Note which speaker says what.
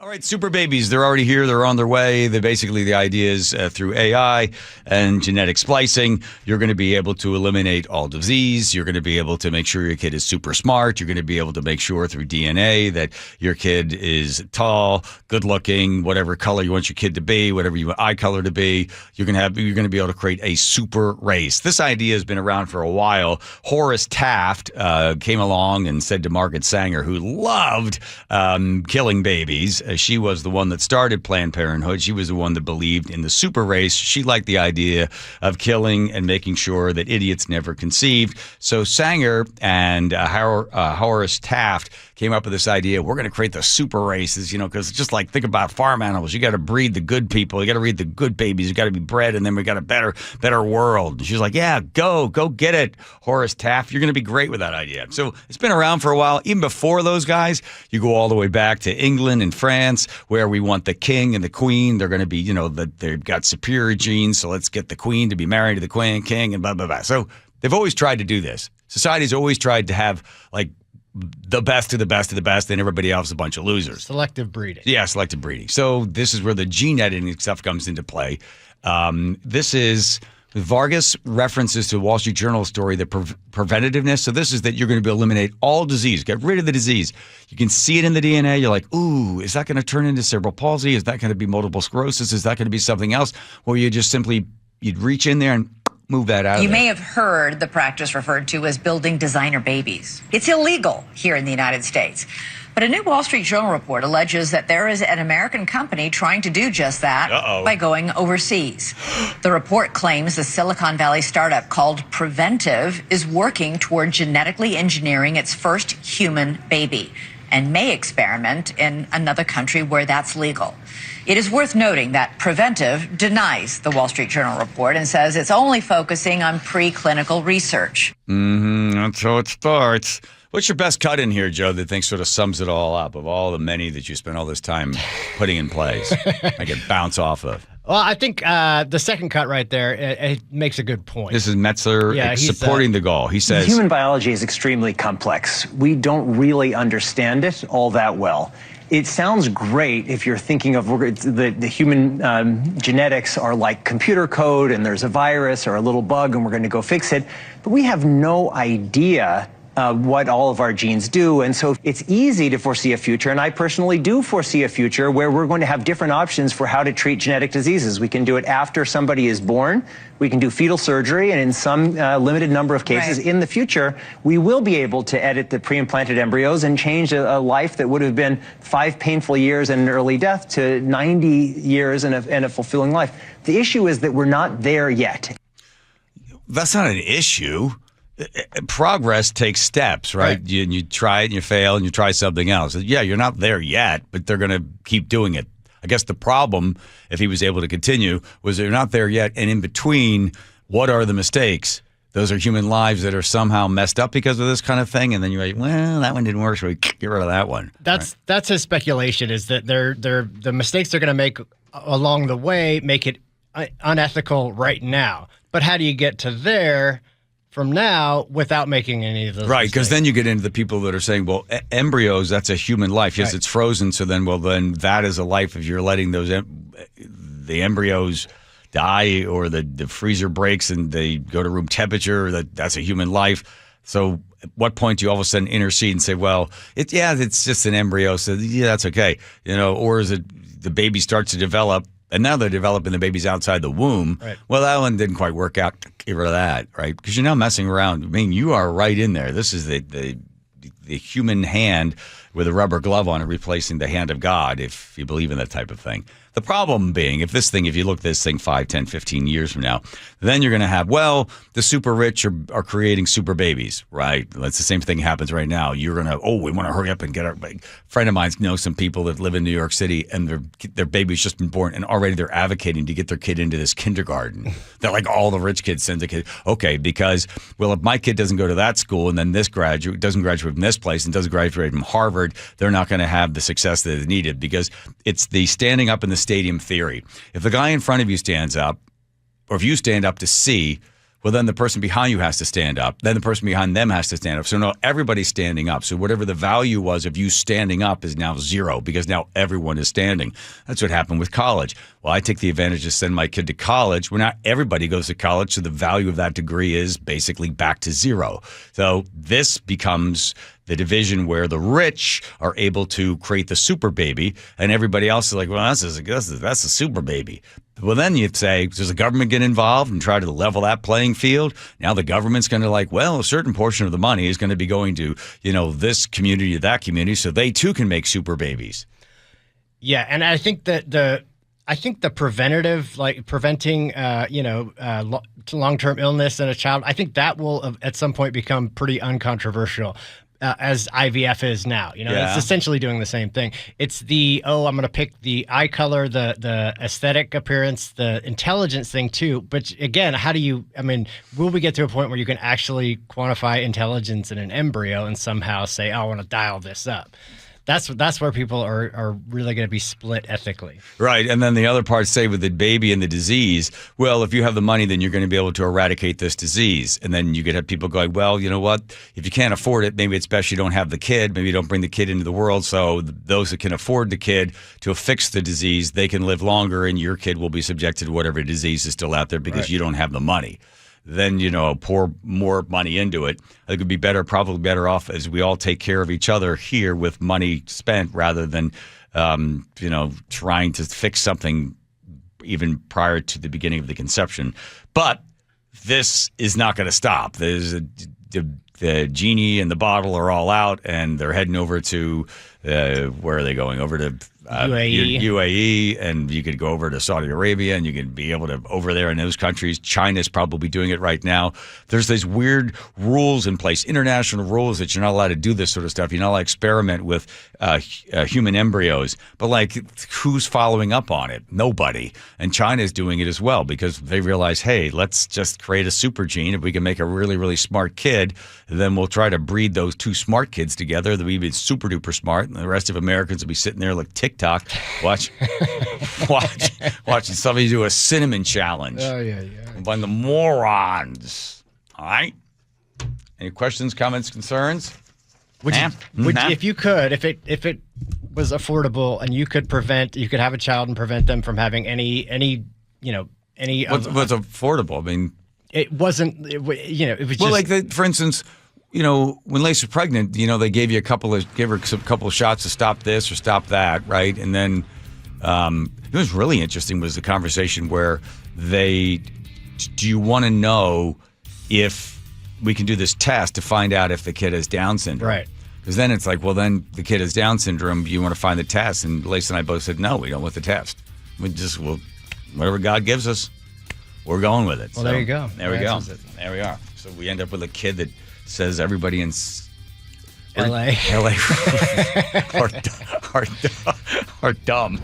Speaker 1: All right, super babies, they're already here. They're on their way. The idea is through AI and genetic splicing, you're going to be able to eliminate all disease. You're going to be able to make sure your kid is super smart. You're going to be able to make sure through DNA that your kid is tall, good looking, whatever color you want your kid to be, whatever you want eye color to be. You're going to be able to create a super race. This idea has been around for a while. Horace Taft came along and said to Margaret Sanger, who loved killing babies. She was the one that started Planned Parenthood. She was the one that believed in the super race. She liked the idea of killing and making sure that idiots never conceived. So Sanger and Horace Taft came up with this idea. We're going to create the super races, because just like think about farm animals. You got to breed the good people. You got to breed the good babies. You got to be bred, and then we got a better world. And she's like, yeah, go get it, Horace Taft. You're going to be great with that idea. So it's been around for a while. Even before those guys, you go all the way back to England and France, where we want the king and the queen. They're going to be, they've got superior genes. So let's get the queen to be married to the king and blah, blah, blah. So they've always tried to do this. Society's always tried to have like the best of the best of the best, and everybody else is a bunch of losers.
Speaker 2: Selective breeding.
Speaker 1: Yeah, selective breeding. So this is where the gene editing stuff comes into play. This is Vargas references to a Wall Street Journal story, the preventativeness. So this is that you're going to eliminate all disease, get rid of the disease. You can see it in the DNA. You're like, ooh, is that going to turn into cerebral palsy? Is that going to be multiple sclerosis? Is that going to be something else? Or you just you'd reach in there and move that out.
Speaker 3: You may have heard the practice referred to as building designer babies. It's illegal here in the United States. But a new Wall Street Journal report alleges that there is an American company trying to do just that by going overseas. The report claims the Silicon Valley startup called Preventive is working toward genetically engineering its first human baby and may experiment in another country where that's legal. It is worth noting that Preventive denies the Wall Street Journal report and says it's only focusing on preclinical research.
Speaker 1: That's how it starts. What's your best cut in here, Joe, that thinks sort of sums it all up of all the many that you spent all this time putting in place? I could bounce off of.
Speaker 2: Well, I think the second cut right there, it makes a good point.
Speaker 1: This is Metzler supporting the goal. He says,
Speaker 4: human biology is extremely complex. We don't really understand it all that well. It sounds great if you're thinking of the human genetics are like computer code and there's a virus or a little bug and we're going to go fix it. But we have no idea what all of our genes do. And so it's easy to foresee a future, and I personally do foresee a future where we're going to have different options for how to treat genetic diseases. We can do it after somebody is born. We can do fetal surgery, and in some limited number of cases in the future, we will be able to edit the pre-implanted embryos and change a life that would have been 5 painful years and an early death to 90 years and a fulfilling life. The issue is that we're not there yet.
Speaker 1: That's not an issue. Progress takes steps, right? You try it and you fail and you try something else. Yeah, you're not there yet, but they're going to keep doing it. I guess the problem, if he was able to continue, was they're not there yet. And in between, what are the mistakes? Those are human lives that are somehow messed up because of this kind of thing. And then you're like, well, that one didn't work, so we get rid of that one.
Speaker 2: That's his speculation, is that the mistakes they're going to make along the way make it unethical right now. But how do you get to there from now without making any of those
Speaker 1: mistakes? Because then you get into the people that are saying, well, embryos, that's a human life. Yes, it's frozen, so then that is a life if you're letting the embryos die or the freezer breaks and they go to room temperature, that's a human life. So at what point do you all of a sudden intercede and say, well, it's just an embryo, so yeah, that's okay. Or is it the baby starts to develop, and now they're developing the babies outside the womb. Right. Well, that one didn't quite work out. Get rid of that, right? Because you're now messing around. I mean, you are right in there. This is the human hand with a rubber glove on it, replacing the hand of God, if you believe in that type of thing. The problem being, if you look at this thing 5, 10, 15 years from now, then you're going to have, the super rich are creating super babies, right? That's the same thing happens right now. You're going to, we want to hurry up and get our friend of mine knows some people that live in New York City and their baby's just been born and already they're advocating to get their kid into this kindergarten. They're like, all the rich kids send a kid. Okay, because, if my kid doesn't go to that school and then this graduate doesn't graduate from this place and doesn't graduate from Harvard, they're not going to have the success that is needed, because it's the standing up in the stadium theory. If the guy in front of you stands up, or if you stand up to see Well, then the person behind you has to stand up. Then the person behind them has to stand up. So now everybody's standing up. So whatever the value was of you standing up is now zero because now everyone is standing. That's what happened with college. Well, I take the advantage to send my kid to college. Well, not everybody goes to college, so the value of that degree is basically back to zero. So this becomes the division where the rich are able to create the super baby, and everybody else is like, well, that's a super baby. Well, then you'd say, does the government get involved and try to level that playing field? Now the government's going to like, well, a certain portion of the money is going to be going to, this community or that community, so they too can make super babies.
Speaker 2: Yeah, and I think that the preventative, like preventing, long-term illness in a child, I think that will at some point become pretty uncontroversial. As IVF is now, It's essentially doing the same thing. It's I'm going to pick the eye color, the aesthetic appearance, the intelligence thing too. But again, will we get to a point where you can actually quantify intelligence in an embryo and somehow say, I want to dial this up? That's where people are really going to be split ethically.
Speaker 1: Right. And then the other part, say with the baby and the disease, well, if you have the money, then you're going to be able to eradicate this disease. And then you could have people going, well, you know what? If you can't afford it, maybe it's best you don't have the kid. Maybe you don't bring the kid into the world. So those that can afford the kid to fix the disease, they can live longer and your kid will be subjected to whatever disease is still out there because you don't have the money. Then, pour more money into it. I think it would be probably better off as we all take care of each other here with money spent rather than, trying to fix something even prior to the beginning of the conception. But this is not going to stop. The genie and the bottle are all out, and they're heading over to, where are they going? Over to UAE, and you could go over to Saudi Arabia, and you could be able to over there in those countries. China's probably doing it right now. There's these weird rules in place, international rules that you're not allowed to do this sort of stuff. You're not allowed to experiment with human embryos. But who's following up on it? Nobody. And China's doing it as well because they realize, hey, let's just create a super gene. If we can make a really, really smart kid, then we'll try to breed those two smart kids together. They'll be super duper smart, and the rest of Americans will be sitting there like TikTok, watching somebody do a cinnamon challenge.
Speaker 2: Oh yeah.
Speaker 1: By the morons. All right. Any questions, comments, concerns?
Speaker 2: If you could, if it was affordable and you could have a child and prevent them from having any. What's
Speaker 1: affordable? I mean,
Speaker 2: it wasn't. It was just,
Speaker 1: for instance. When Lace was pregnant, they gave her a couple of shots to stop this or stop that, right? And then it was really interesting was the conversation where do you want to know if we can do this test to find out if the kid has Down syndrome?
Speaker 2: Right.
Speaker 1: Because then it's like, well, then the kid has Down syndrome. You want to find the test. And Lace and I both said, no, we don't want the test. Whatever God gives us, we're going with it.
Speaker 2: Well, there you go.
Speaker 1: There we go. There we are. So we end up with a kid that says everybody in LA are dumb.